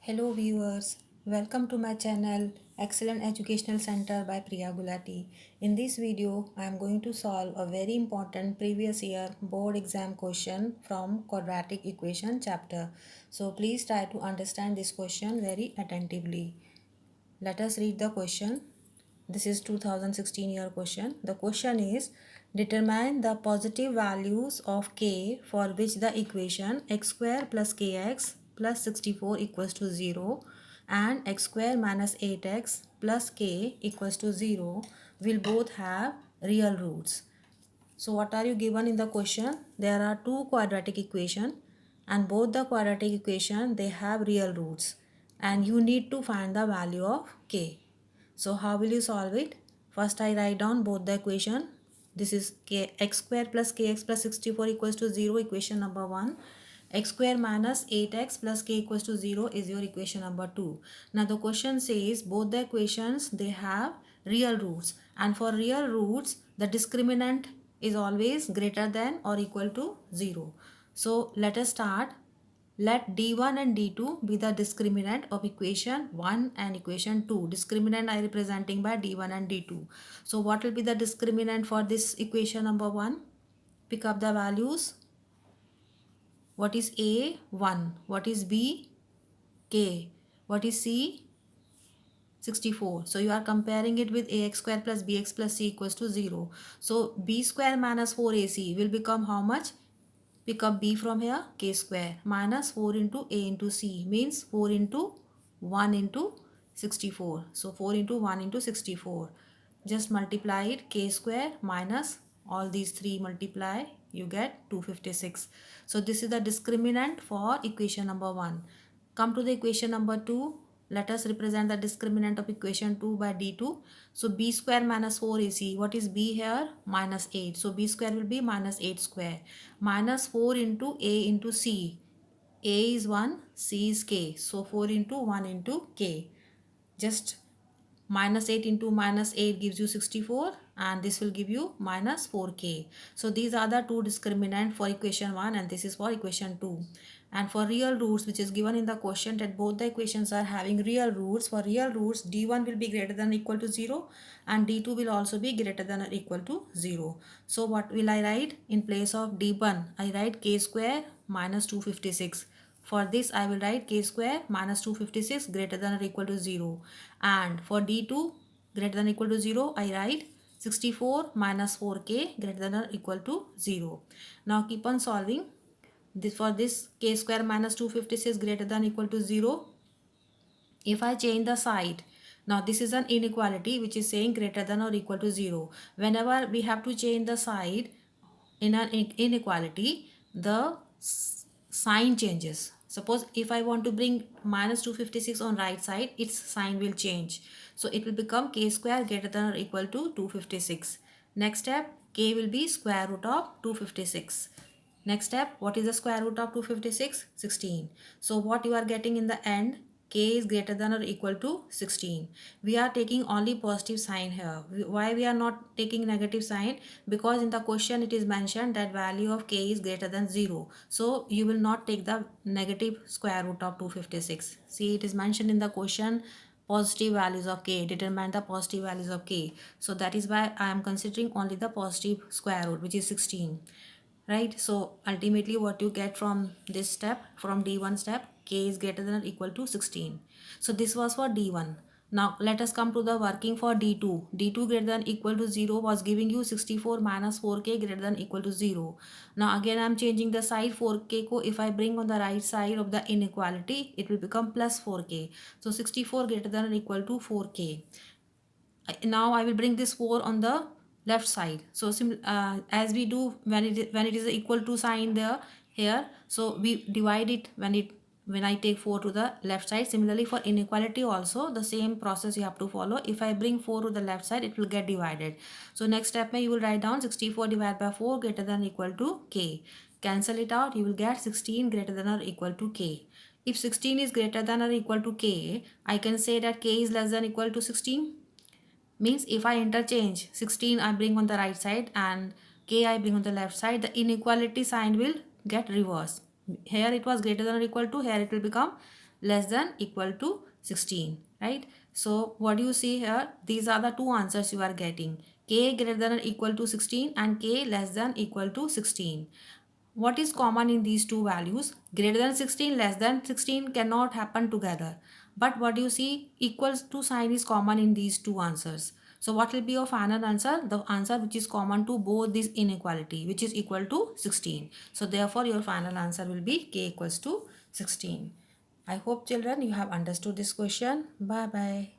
Hello viewers, welcome to my channel Excellent Educational Center by Priya Gulati. In this video, I am going to solve a very important previous year board exam question from quadratic equation chapter. So please try to understand this question very attentively. Let us read the question. This is 2016 year question. The question is determine the positive values of k for which the equation x square plus kx plus 64 equals to 0 and x square minus 8x plus k equals to 0 will both have real roots. So what are you given in the question? There are two quadratic equation and both the quadratic equation they have real roots and you need to find the value of k. So how will you solve it? First I write down both the equation. This is x square plus kx plus 64 equals to 0, equation number 1. X square minus 8x plus k equals to 0 is your equation number 2. Now the question says both the equations they have real roots, and for real roots the discriminant is always greater than or equal to 0. So let us start. Let d1 and d2 be the discriminant of equation 1 and equation 2. Discriminant I representing by d1 and d2. So what will be the discriminant for this equation number 1? Pick up the values. What is A? 1. What is B? K. What is C? 64. So you are comparing it with ax square plus bx plus c equals to 0. So b square minus 4ac will become how much? Pick up b from here, k square minus 4 into a into c means 4 into 1 into 64. So 4 into 1 into 64. Just multiply it, k square minus all these three multiply, you get 256. So this is the discriminant for equation number 1. Come to the equation number 2. Let us represent the discriminant of equation 2 by d2. So b square minus 4ac. What is b here? Minus 8. So b square will be minus 8 square. Minus 4 into a into c. A is 1, c is k. So 4 into 1 into k. Just minus 8 into minus 8 gives you 64 and this will give you minus 4k. So these are the two discriminant for equation 1 and this is for equation 2. And for real roots, which is given in the question that both the equations are having real roots, for real roots d1 will be greater than or equal to 0 and d2 will also be greater than or equal to 0. So what will I write? In place of d1 I write k square minus 256. For this I will write k square minus 256 greater than or equal to 0. And for d2 greater than or equal to 0 I write 64 minus 4k greater than or equal to 0. Now keep on solving. For this k square minus 256 greater than or equal to 0. If I change the side, now this is an inequality which is saying greater than or equal to 0. Whenever we have to change the side in an inequality, the sign changes. Suppose if I want to bring minus 256 on right side, its sign will change. So it will become k square greater than or equal to 256. Next step, k will be square root of 256. Next step, what is the square root of 256? 16. So what you are getting in the end, k is greater than or equal to 16. We are taking only positive sign here. Why we are not taking negative sign? Because in the question it is mentioned that value of k is greater than 0. So you will not take the negative square root of 256. See, it is mentioned in the question positive values of k, determine the positive values of k. So that is why I am considering only the positive square root, which is 16. Right, so ultimately what you get from this step, from d1 step, k is greater than or equal to 16. So this was for d1. Now let us come to the working for d2. D2 greater than or equal to 0 was giving you 64 minus 4k greater than or equal to 0. Now again I am changing the side. 4k ko if I bring on the right side of the inequality, it will become plus 4k. So 64 greater than or equal to 4k. Now I will bring this 4 on the left side. So as we do when it is equal to sign there here, so we divide it when I take 4 to the left side. Similarly for inequality also the same process you have to follow. If I bring 4 to the left side, it will get divided. So next step you will write down 64 divided by 4 greater than or equal to k. Cancel it out, you will get 16 greater than or equal to k. If 16 is greater than or equal to k, I can say that k is less than or equal to 16. Means if I interchange 16 I bring on the right side and k I bring on the left side, the inequality sign will get reversed. Here it was greater than or equal to, here it will become less than equal to 16, right? So what do you see here? These are the two answers you are getting: k greater than or equal to 16 and k less than equal to 16. What is common in these two values? Greater than 16, less than 16 cannot happen together. But what you see, equals to sign is common in these two answers. So what will be your final answer? The answer which is common to both this inequality, which is equal to 16. So therefore your final answer will be k equals to 16. I hope children you have understood this question. Bye bye.